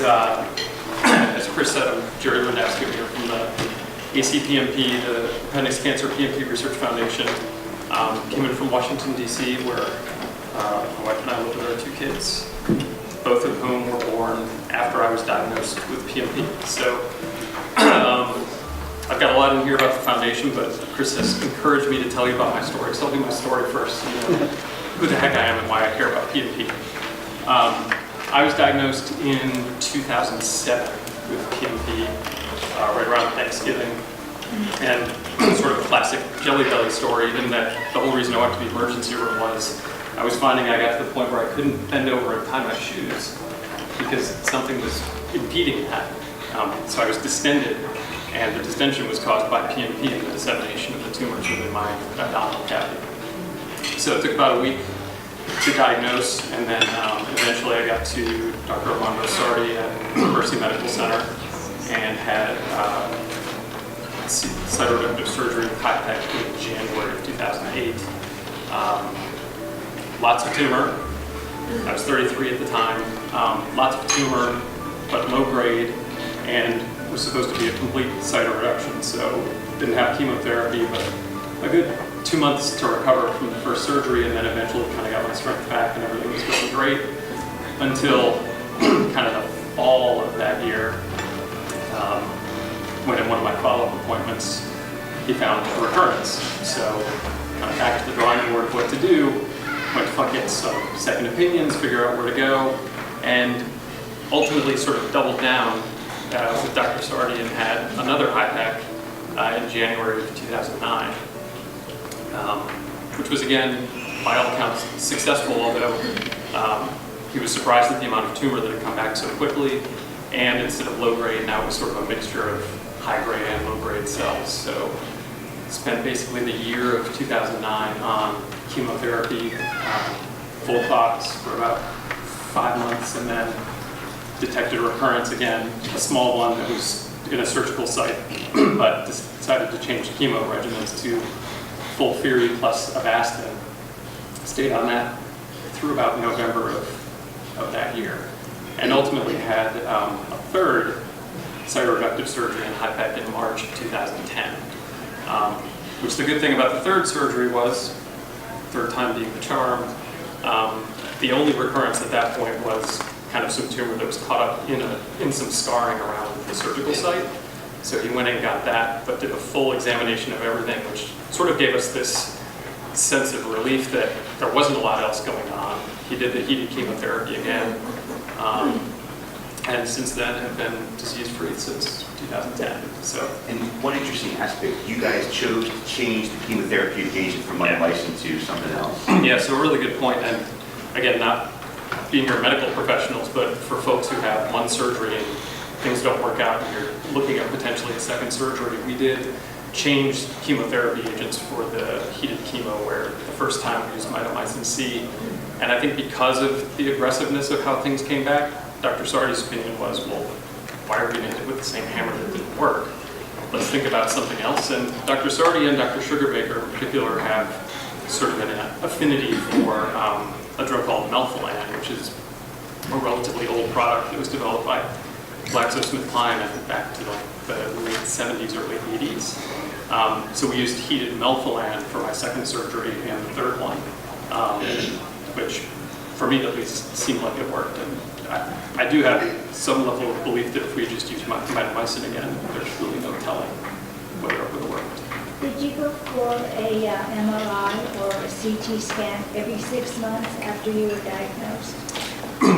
as Chris said, I'm Jerry Lewandowski here from the ACPMP, the Appendix Cancer PMP Research Foundation. Came in from Washington, D.C., where my wife and I live with our 2 kids, both of whom were born after I was diagnosed with PMP. So I've got a lot in here about the foundation, but Chris has encouraged me to tell you about my story, so I'll do my story first, so you know who the heck I am and why I care about PMP. I was diagnosed in 2007 with PMP, right around Thanksgiving, and sort of a classic jelly belly story in that the whole reason I went to the emergency room was I was finding I got to the point where I couldn't bend over and tie my shoes because something was impeding that. So I was distended, and the distension was caused by PMP and the dissemination of the tumors within my abdominal cavity. So it took about a week to diagnose, and then eventually I got to Dr. Lewandowski at Mercy Medical Center and had cytoreductive surgery with HIPEC in January of 2008. Lots of tumor. I was 33 at the time. Lots of tumor, but low grade, and was supposed to be a complete cytoreduction. So didn't have chemotherapy, but a good 2 months to recover from the first surgery, and then eventually kind of got my strength back and everything was going great until kind of the fall of that year, when in one of my follow-up appointments he found a recurrence. So kind of back to the drawing board of what to do, went to get some second opinions, figure out where to go, and ultimately sort of doubled down with Dr. Sardi and had another HIPEC in January of 2009. Which was, again, by all accounts, successful, although he was surprised at the amount of tumor that had come back so quickly, and instead of low-grade, now it was sort of a mixture of high-grade and low-grade cells. So spent basically the year of 2009 on chemotherapy, FOLFOX for about 5 months, and then detected a recurrence again, a small one that was in a surgical site, but decided to change chemo regimens to FOLFIRI plus Avastin. Stayed on that through about November of that year, and ultimately had a third cytoreductive surgery in HIPEC in March of 2010. Which the good thing about the third surgery was, third time being the charm, the only recurrence at that point was kind of some tumor that was caught up in some scarring around the surgical site. So he went and got that, but did a full examination of everything, which sort of gave us this sense of relief that there wasn't a lot else going on. He did the heated chemotherapy again, and since then have been disease-free since 2010. So, and one interesting aspect, you guys chose to change the chemotherapy agent from mitomycin to something else. Yeah, so a really good point, and again, not being your medical professionals, but for folks who have one surgery and things don't work out and you're looking at potentially a second surgery, we did change chemotherapy agents for the heated chemo, where the first time we used mitomycin C. And I think because of the aggressiveness of how things came back, Dr. Sardi's opinion was, well, why are we going to hit it with the same hammer that didn't work? Let's think about something else. And Dr. Sardi and Dr. Sugarbaker in particular have sort of an affinity for a drug called melphalan, which is a relatively old product that was developed by GlaxoSmithKline, I think back to like the late 70s, early 80s. So we used heated melphalan for my second surgery and the third one, which for me at least seemed like it worked. And I do have some level of belief that if we just use mitomycin again, there's really no telling whether it would have worked. Did you go for a MRI or a CT scan every 6 months after you were diagnosed?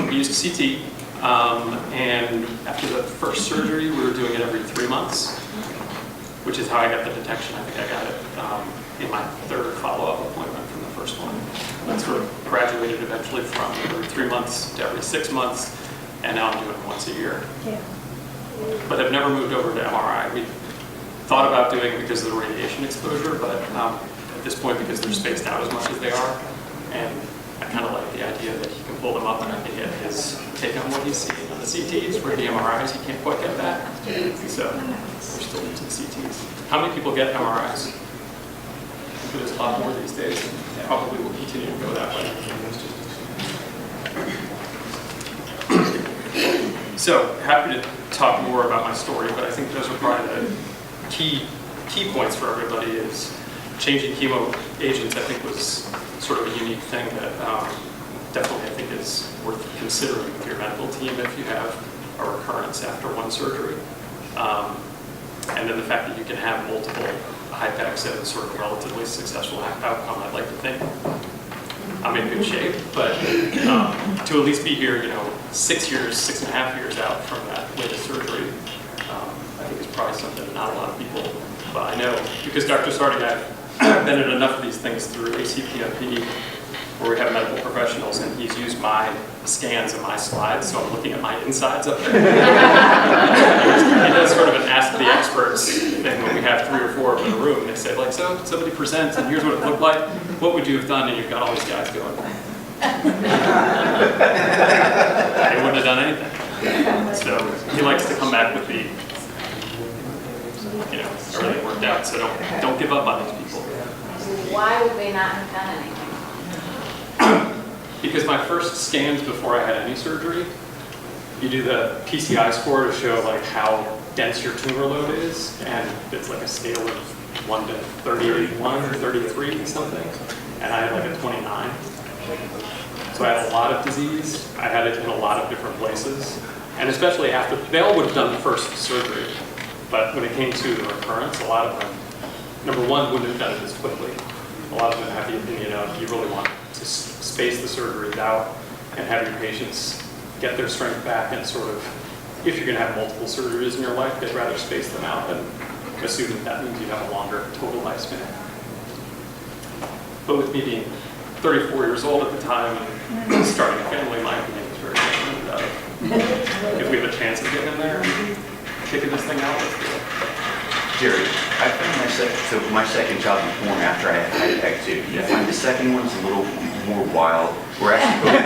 We used CT. And after the first surgery, we were doing it every 3 months, which is how I got the detection. I think I got it in my third follow-up appointment from the first one. That sort of graduated eventually from every 3 months to every 6 months, and now I'm doing it once a year. Yeah. But I've never moved over to MRI. We thought about doing it because of the radiation exposure, but at this point, because they're spaced out as much as they are, and I kind of like the idea that he can pull them up and I can get his take on what he's seeing on the CTs, where the MRIs, he can't quite get that. So we're still using CTs. How many people get MRIs? There's a lot more these days, and probably will continue to go that way. So happy to talk more about my story, but I think those are probably the key points for everybody. Is changing chemo agents, I think, was sort of a unique thing that definitely I think is worth considering with your medical team if you have a recurrence after one surgery. And then the fact that you can have multiple HIPECs at sort of relatively successful outcome, I'd like to think I'm in good shape, but to at least be here, 6.5 years out from that latest surgery, I think is probably something that not a lot of people, but I know, because Dr. Sardi and I've been in enough of these things through ACPMP, where we have medical professionals, and he's used my scans and my slides, so I'm looking at my insides up there. He does sort of an ask the experts thing when we have 3 or 4 in a room, and they say, like, so somebody presents, and here's what it looked like. What would you have done? And you've got all these guys going. They wouldn't have done anything. So he likes to come back with the, everything worked out. So don't give up on these people. Why would they not have done anything? Because my first scans before I had any surgery, you do the PCI score to show like how dense your tumor load is, and it's like a scale of 1 to 31 or 33 something, and I had like a 29. So I had a lot of disease. I had it in a lot of different places, and especially after, they all would have done the first surgery, but when it came to the recurrence, a lot of them, number one, wouldn't have done it as quickly. A lot of them have the opinion of you really want to space the surgeries out and have your patients get their strength back, and sort of, if you're going to have multiple surgeries in your life, they'd rather space them out than assume that means you have a longer total lifespan. But with me being 34 years old at the time and starting a family, my opinion was very different. If we have a chance of getting in there and kicking this thing out, let's do it. Jerry, I found my second child was born after I had a PEG too. I find the second one's a little more wild. We're actually both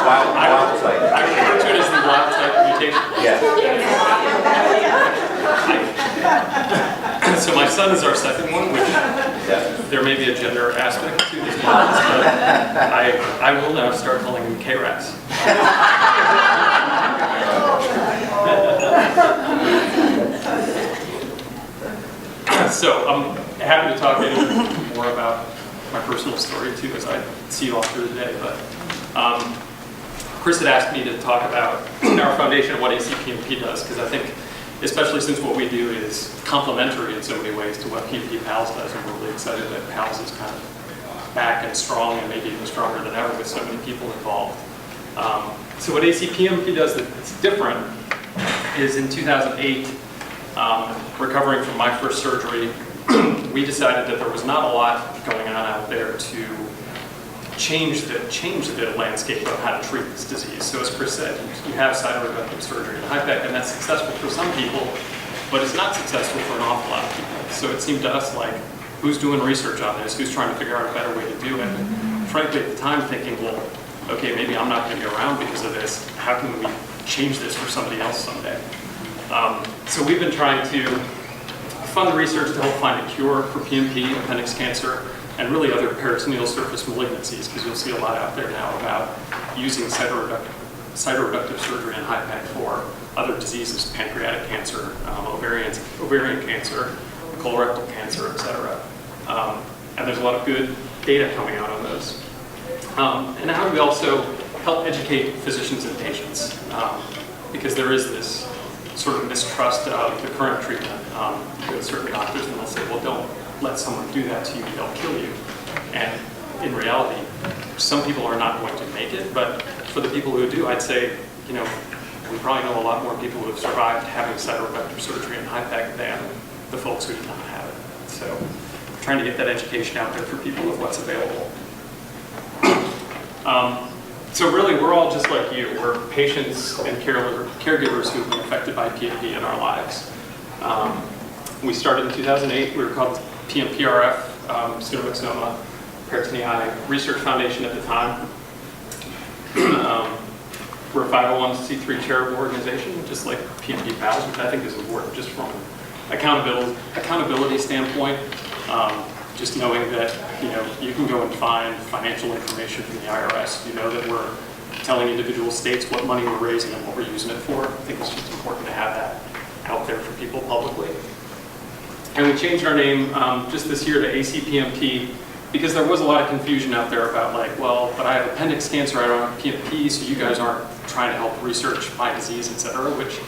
wild type. I refer to it as the wild type mutation. Yeah. So my son is our second one, which there may be a gender aspect to these models, but I will now start calling him KRAS. So I'm happy to talk more about my personal story too, as I see you all through the day. But Chris had asked me to talk about our foundation and what ACPMP does, because I think, especially since what we do is complementary in so many ways to what PMP Pals does, and we're really excited that Pals is kind of back and strong, and maybe even stronger than ever with so many people involved. So what ACPMP does that's different is in 2008, recovering from my first surgery, we decided that there was not a lot going on out there to change the landscape of how to treat this disease. So as Chris said, you have cytoreductive surgery and HIPEC, and that's successful for some people, but it's not successful for an awful lot of people. So it seemed to us like, who's doing research on this? Who's trying to figure out a better way to do it? And frankly, at the time, thinking, well, okay, maybe I'm not going to be around because of this. How can we change this for somebody else someday? So we've been trying to fund the research to help find a cure for PMP, appendix cancer, and really other peritoneal surface malignancies, because you'll see a lot out there now about using cytoreductive surgery and HIPEC for other diseases, pancreatic cancer, ovarian cancer, colorectal cancer, et cetera. And there's a lot of good data coming out on those. And how do we also help educate physicians and patients? Because there is this sort of mistrust of the current treatment. You go to certain doctors and they'll say, well, don't let someone do that to you, they'll kill you. And in reality, some people are not going to make it, but for the people who do, I'd say, we probably know a lot more people who have survived having cytoreductive surgery and HIPEC than the folks who do not have it. So we're trying to get that education out there for people of what's available. So really, we're all just like you. We're patients and caregivers who've been affected by PMP in our lives. We started in 2008. We were called PMPRF, Pseudomyxoma Peritoneae Research Foundation at the time. We're a 501c3 charitable organization, just like PMP Pals, which I think is important just from an accountability standpoint. Just knowing that you can go and find financial information from the IRS. You know that we're telling individual states what money we're raising and what we're using it for. I think it's just important to have that out there for people publicly. And we changed our name just this year to ACPMP because there was a lot of confusion out there about like, well, but I have appendix cancer, I don't have PMP, so you guys aren't trying to help research my disease, et cetera, which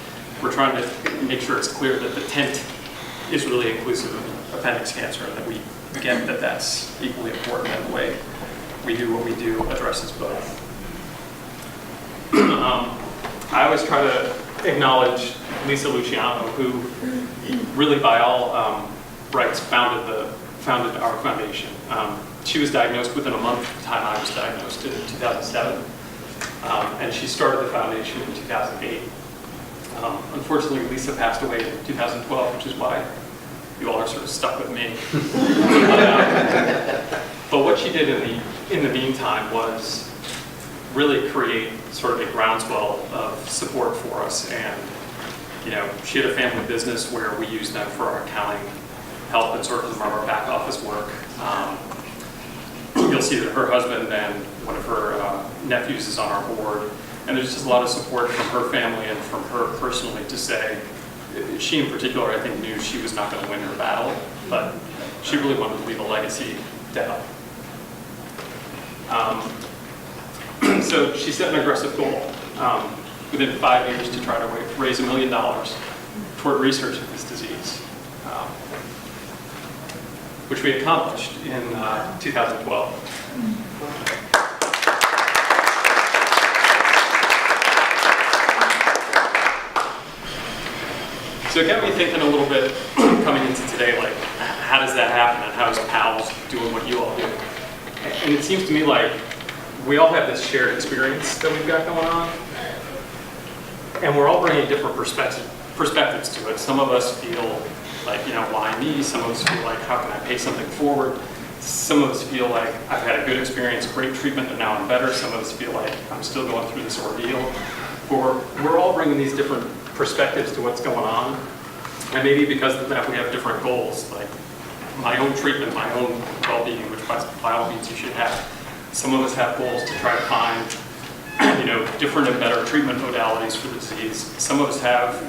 we're trying to make sure it's clear that the tent is really inclusive of appendix cancer and that we get that that's equally important in the way we do what we do addresses both. I always try to acknowledge Lisa Luciano, who really by all rights founded our foundation. She was diagnosed within a month of the time I was diagnosed in 2007, and she started the foundation in 2008. Unfortunately, Lisa passed away in 2012, which is why you all are sort of stuck with me. But what she did in the meantime was really create sort of a groundswell of support for us. And she had a family business where we used them for our accounting help and sort of some of our back office work. You'll see that her husband and one of her nephews is on our board. And there's just a lot of support from her family and from her personally to say, she in particular, I think, knew she was not going to win her battle, but she really wanted to leave a legacy to help. So she set an aggressive goal within 5 years to try to raise $1 million toward research of this disease, which we accomplished in 2012. So it got me thinking a little bit coming into today, like, how does that happen and how is PALS doing what you all do? And it seems to me like we all have this shared experience that we've got going on, and we're all bringing different perspectives to it. Some of us feel like, why me? Some of us feel like, how can I pay something forward? Some of us feel like I've had a good experience, great treatment, and now I'm better. Some of us feel like I'm still going through this ordeal. We're all bringing these different perspectives to what's going on, and maybe because of that we have different goals, like my own treatment, my own well-being, which by all means you should have. Some of us have goals to try to find different and better treatment modalities for the disease. Some of us have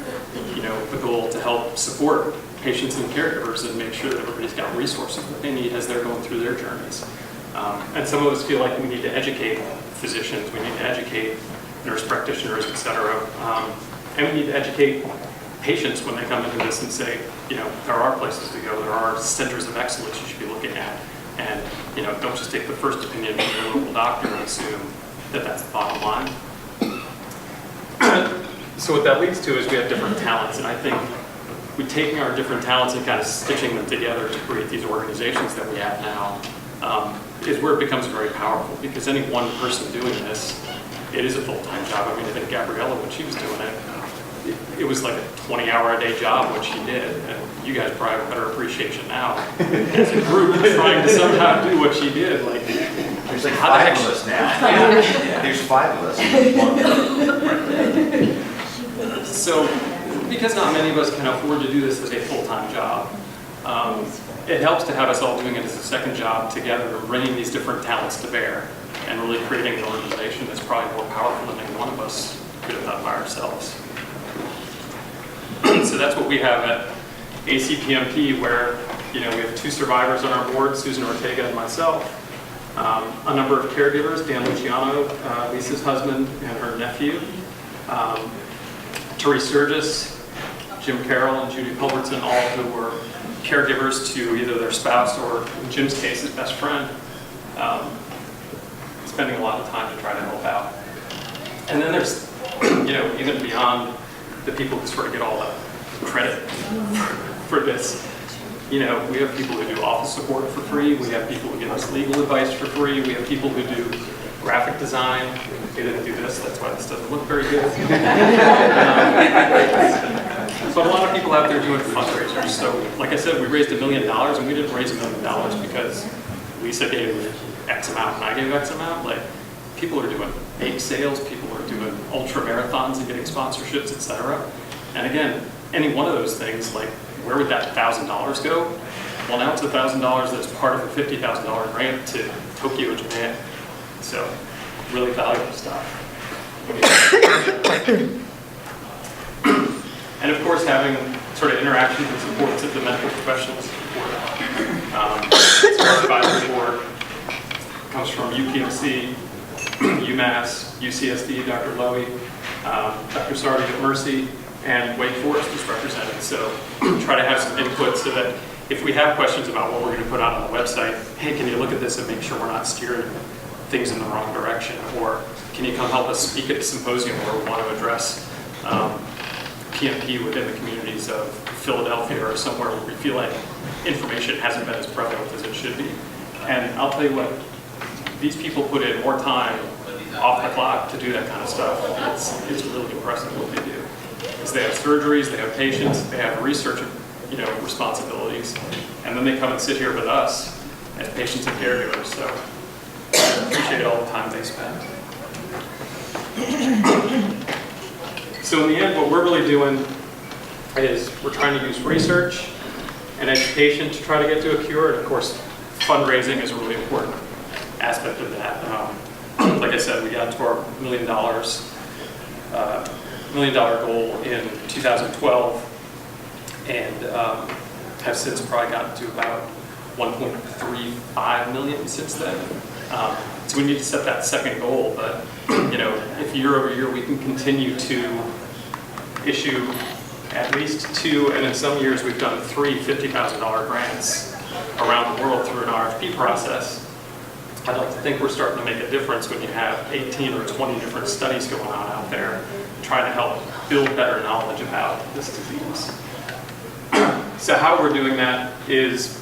the goal to help support patients and caregivers and make sure that everybody's got resources that they need as they're going through their journeys. And some of us feel like we need to educate physicians, we need to educate nurse practitioners, et cetera. And we need to educate patients when they come into this and say, there are places to go, there are centers of excellence you should be looking at. And, don't just take the first opinion from your local doctor and assume that that's the bottom line. So what that leads to is we have different talents, and I think we're taking our different talents and kind of stitching them together to create these organizations that we have now, is where it becomes very powerful, because any one person doing this, it is a full-time job. I mean, I think Gabriella, when she was doing it was like a 20-hour-a-day job, what she did, and you guys probably have a better appreciation now as a group trying to somehow do what she did. Like, there's like 5 of us now. Yeah. There's 5 of us. So, because not many of us can afford to do this as a full-time job, it helps to have us all doing it as a second job together, bringing these different talents to bear, and really creating an organization that's probably more powerful than any one of us could have done by ourselves. So that's what we have at ACPMP, where we have 2 survivors on our board, Susan Ortega and myself, a number of caregivers, Dan Luciano, Lisa's husband, and her nephew, Therese Sturgis, Jim Carroll, and Judy Culbertson, all who were caregivers to either their spouse or, in Jim's case, his best friend, spending a lot of time to try to help out. And then there's, even beyond the people who sort of get all the credit for this, we have people who do office support for free, we have people who give us legal advice for free, we have people who do graphic design. They didn't do this, that's why this doesn't look very good. But a lot of people out there doing fundraisers. So, like I said, we raised $1 million, and we didn't raise $1 million because Lisa gave X amount and I gave X amount. Like, people are doing bake sales, people are doing ultra marathons and getting sponsorships, etc. And again, any one of those things, like, where would that $1,000 go? Well, now it's $1,000 that's part of a $50,000 grant to Tokyo, Japan. So, really valuable stuff. And of course, having sort of interactions and supports of the medical professionals is important. Our advisory board comes from UPMC, UMass, UCSD, Dr. Lowy, Dr. Sardi at Mercy, and Wake Forest is represented. So try to have some input so that if we have questions about what we're going to put out on the website, hey, can you look at this and make sure we're not steering things in the wrong direction? Or can you come help us speak at a symposium where we want to address PMP within the communities of Philadelphia or somewhere where we feel like information hasn't been as prevalent as it should be. And I'll tell you what, these people put in more time off the clock to do that kind of stuff. It's really impressive what they do. Because they have surgeries, they have patients, they have research, responsibilities, and then they come and sit here with us as patients and caregivers. So I appreciate all the time they spend. So in the end, what we're really doing is we're trying to use research and education to try to get to a cure. And of course, fundraising is a really important aspect of that. Like I said, we got to our $1 million goal in 2012, and have since probably gotten to about 1.35 million since then. So we need to set that second goal, but if year over year we can continue to issue at least 2, and in some years we've done 3 $50,000 grants around the world through an RFP process, I'd like to think we're starting to make a difference when you have 18 or 20 different studies going on out there trying to help build better knowledge about this disease. So how we're doing that is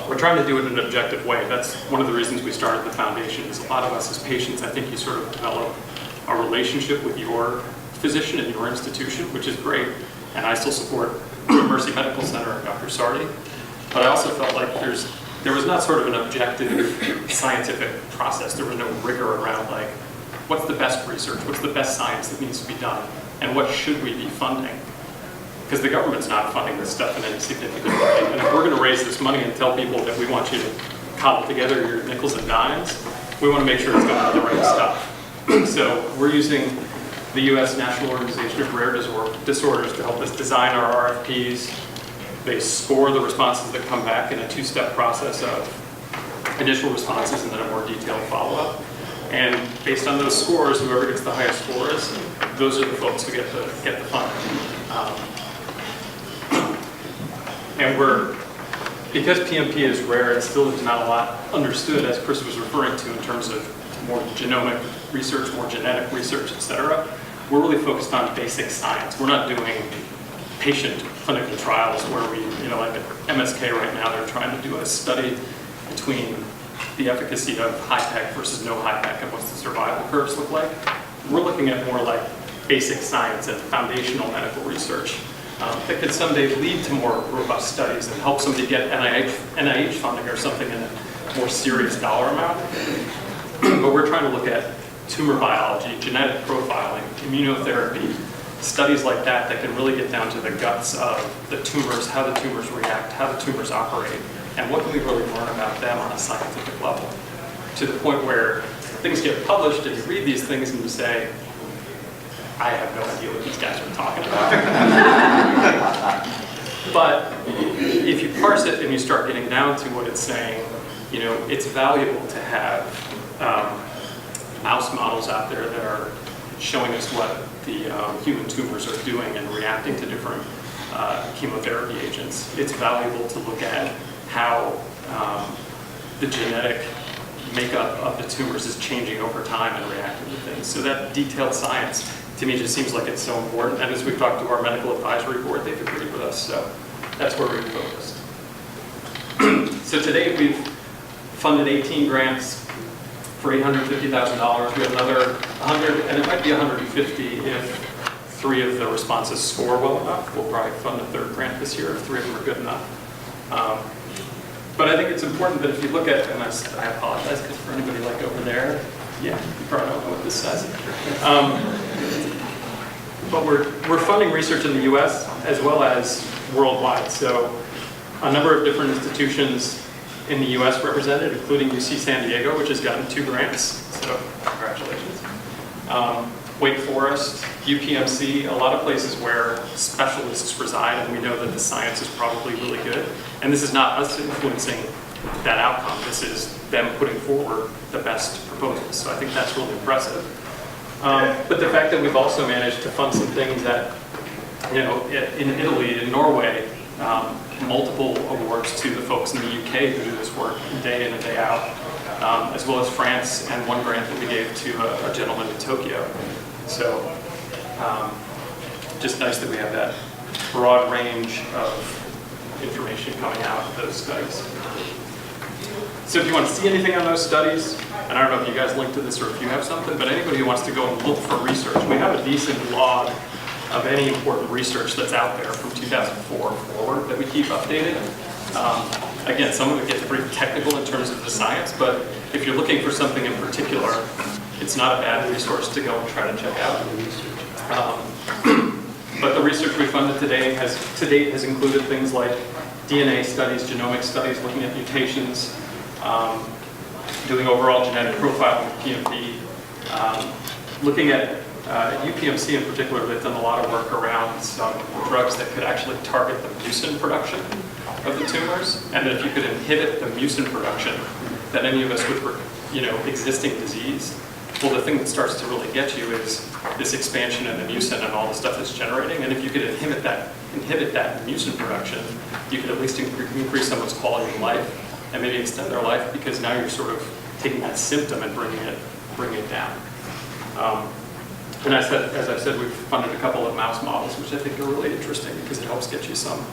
we're trying to do it in an objective way. That's one of the reasons we started the foundation. Is a lot of us as patients, I think you sort of develop a relationship with your physician and your institution, which is great. And I still support Mercy Medical Center and Dr. Sardi. But I also felt like there was not sort of an objective scientific process. There was no rigor around like, what's the best research? What's the best science that needs to be done? And what should we be funding? Because the government's not funding this stuff in any significant way. And if we're going to raise this money and tell people that we want you to cobble together your nickels and dimes, we want to make sure it's going to the right stuff. So we're using the U.S. National Organization of Rare Disorders to help us design our RFPs. They score the responses that come back in a 2-step process of initial responses and then a more detailed follow-up. And based on those scores, whoever gets the highest scores, those are the folks who get the funding. And because PMP is rare, it still is not a lot understood, as Chris was referring to, in terms of more genomic research, more genetic research, et cetera. We're really focused on basic science. We're not doing patient clinical trials where we, like at MSK right now, they're trying to do a study between the efficacy of high-tech versus no high-tech and what's the survival curves look like. We're looking at more like basic science and foundational medical research that could someday lead to more robust studies and help somebody get NIH funding or something in a more serious dollar amount. But we're trying to look at tumor biology, genetic profiling, immunotherapy, studies like that can really get down to the guts of the tumors, how the tumors react, how the tumors operate, and what can we really learn about them on a scientific level. To the point where things get published and you read these things and you say, I have no idea what these guys are talking about. But if you parse it and you start getting down to what it's saying, it's valuable to have mouse models out there that are showing us what the human tumors are doing and reacting to different chemotherapy agents. It's valuable to look at how the genetic makeup of the tumors is changing over time and reacting to things. So that detailed science, to me, just seems like it's so important. And as we've talked to our medical advisory board, they've agreed with us. So that's where we've focused. So today we've funded 18 grants for $850,000. We have another 100, and it might be 150 if 3 of the responses score well enough. We'll probably fund a 3rd grant this year if 3 of them are good enough. But I think it's important that if you look at, and I apologize because for anybody like over there, yeah, you probably don't know what this says. But we're funding research in the U.S. as well as worldwide. So a number of different institutions in the U.S. represented, including UC San Diego, which has gotten 2 grants. So congratulations. Wake Forest, UPMC, a lot of places where specialists reside, and we know that the science is probably really good. And this is not us influencing that outcome. This is them putting forward the best proposals. So I think that's really impressive. But the fact that we've also managed to fund some things that, in Italy, in Norway, multiple awards to the folks in the UK who do this work day in and day out, as well as France, and one grant that we gave to a gentleman in Tokyo. So just nice that we have that broad range of information coming out of those studies. So if you want to see anything on those studies, and I don't know if you guys link to this or if you have something, but anybody who wants to go and look for research, we have a decent log of any important research that's out there from 2004 forward that we keep updated. Again, some of it gets pretty technical in terms of the science, but if you're looking for something in particular, it's not a bad resource to go and try to check out. But the research we funded to date has included things like DNA studies, genomic studies, looking at mutations, doing overall genetic profiling with PMP, looking at UPMC in particular. They've done a lot of work around some drugs that could actually target the mucin production of the tumors, and that if you could inhibit the mucin production, that any of us with existing disease, well, the thing that starts to really get you is this expansion in the mucin and all the stuff that's generating. And if you could inhibit that mucin production, you could at least increase someone's quality of life and maybe extend their life, because now you're sort of taking that symptom and bringing it down. And as I said, we've funded a couple of mouse models, which I think are really interesting because it helps get you some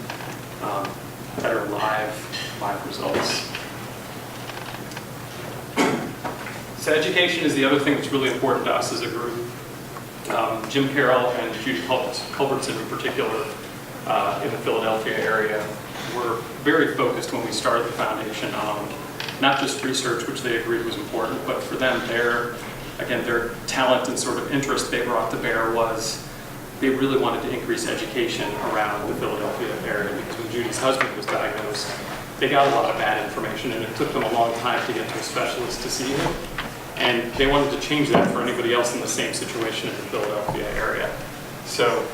better live results. So education is the other thing that's really important to us as a group. Jim Carroll and Judy Culbertson in particular in the Philadelphia area were very focused when we started the foundation on not just research, which they agreed was important, but for them, their talent and sort of interest they brought to bear was they really wanted to increase education around the Philadelphia area, because when Judy's husband was diagnosed, they got a lot of bad information, and it took them a long time to get to a specialist to see him. And they wanted to change that for anybody else in the same situation in the Philadelphia area. So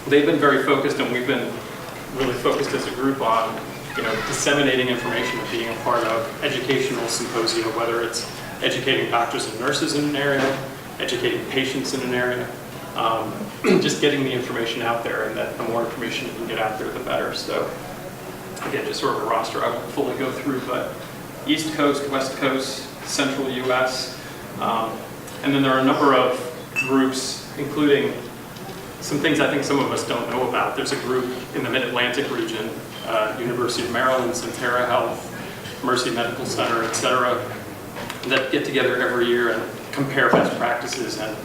they've been very focused, and we've been really focused as a group on disseminating information and being a part of educational symposia, whether it's educating doctors and nurses in an area, educating patients in an area, just getting the information out there, and that the more information you can get out there, the better. So again, just sort of a roster I won't fully go through, but East Coast, West Coast, Central US, and then there are a number of groups, including some things I think some of us don't know about. There's a group in the Mid-Atlantic region, University of Maryland, Centera Health, Mercy Medical Center, et cetera, that get together every year and compare best practices and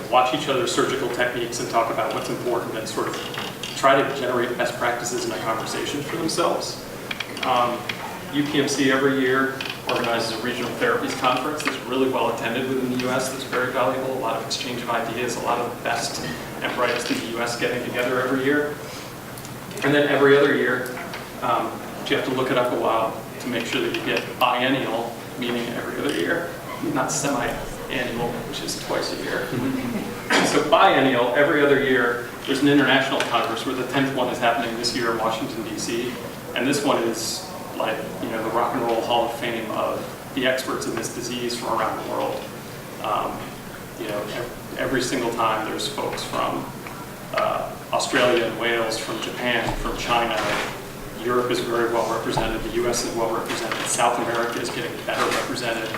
watch each other's surgical techniques and talk about what's important and sort of try to generate best practices in a conversation for themselves. UPMC every year organizes a regional therapies conference that's really well attended within the US, that's very valuable, a lot of exchange of ideas, a lot of the best and brightest in the US getting together every year. And then every other year, you have to look it up a while to make sure that you get biennial, meaning every other year, not semi-annual, which is twice a year. So biennial, every other year, there's an international congress where the 10th one is happening this year in Washington, DC. And this one is like, the Rock and Roll Hall of Fame of the experts in this disease from around the world. Every single time there's folks from Australia and Wales, from Japan, from China. Europe is very well represented, the US is well represented, South America is getting better represented.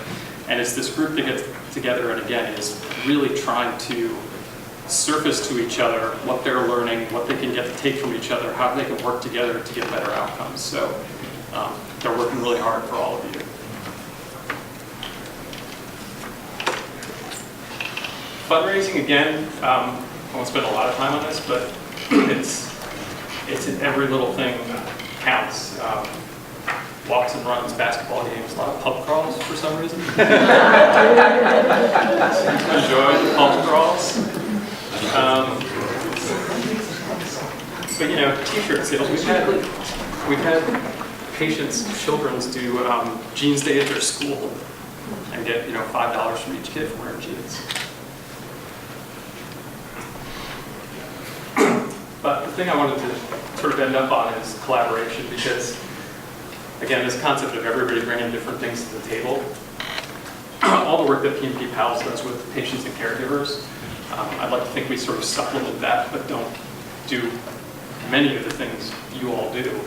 And it's this group that gets together and again is really trying to surface to each other what they're learning, what they can get to take from each other, how they can work together to get better outcomes. So they're working really hard for all of you. Fundraising, again, I won't spend a lot of time on this, but it's in every little thing counts. Walks and runs, basketball games, a lot of pub crawls for some reason. Enjoy the pub crawls. But t-shirt sales. We've had patients, children's do jeans day at their school and get $5 from each kid for wearing jeans. thing I wanted to sort of end up on is collaboration, because, again, this concept of everybody bringing different things to the table, all the work that PMP Pals does with patients and caregivers, I'd like to think we sort of supplement that, but don't do many of the things you all do.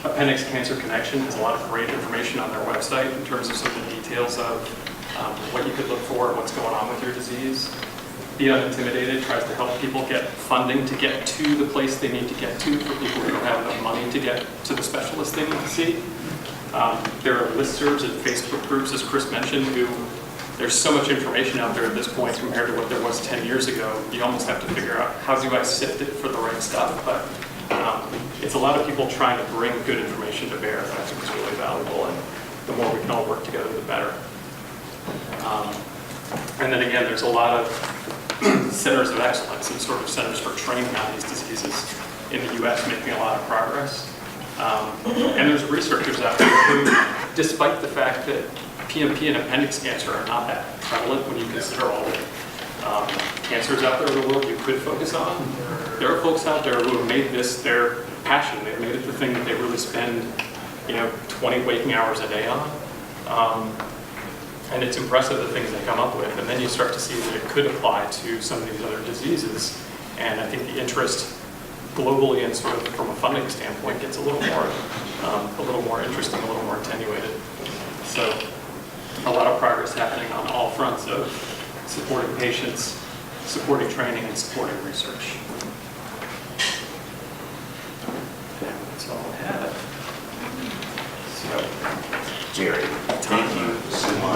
Appendix Cancer Connection has a lot of great information on their website in terms of some of the details of what you could look for, what's going on with your disease. Be Unintimidated tries to help people get funding to get to the place they need to get to for people who don't have enough money to get to the specialist they need to see. There are listservs and Facebook groups, as Chris mentioned, who there's so much information out there at this point compared to what there was 10 years ago. You almost have to figure out how do I sift it for the right stuff. But it's a lot of people trying to bring good information to bear that I think is really valuable. And the more we can all work together, the better. And then again, there's a lot of centers of excellence and sort of centers for training on these diseases in the US making a lot of progress. And there's researchers out there who, despite the fact that PMP and appendix cancer are not that prevalent when you consider all the cancers out there in the world you could focus on, there are folks out there who have made this their passion. They've made it the thing that they really spend, 20 waking hours a day on. And it's impressive the things they come up with. And then you start to see that it could apply to some of these other diseases. And I think the interest globally and sort of from a funding standpoint gets a little more interesting, a little more attenuated. So a lot of progress happening on all fronts of supporting patients, supporting training, and supporting research. And that's all I have. So, Jerry, thank you so much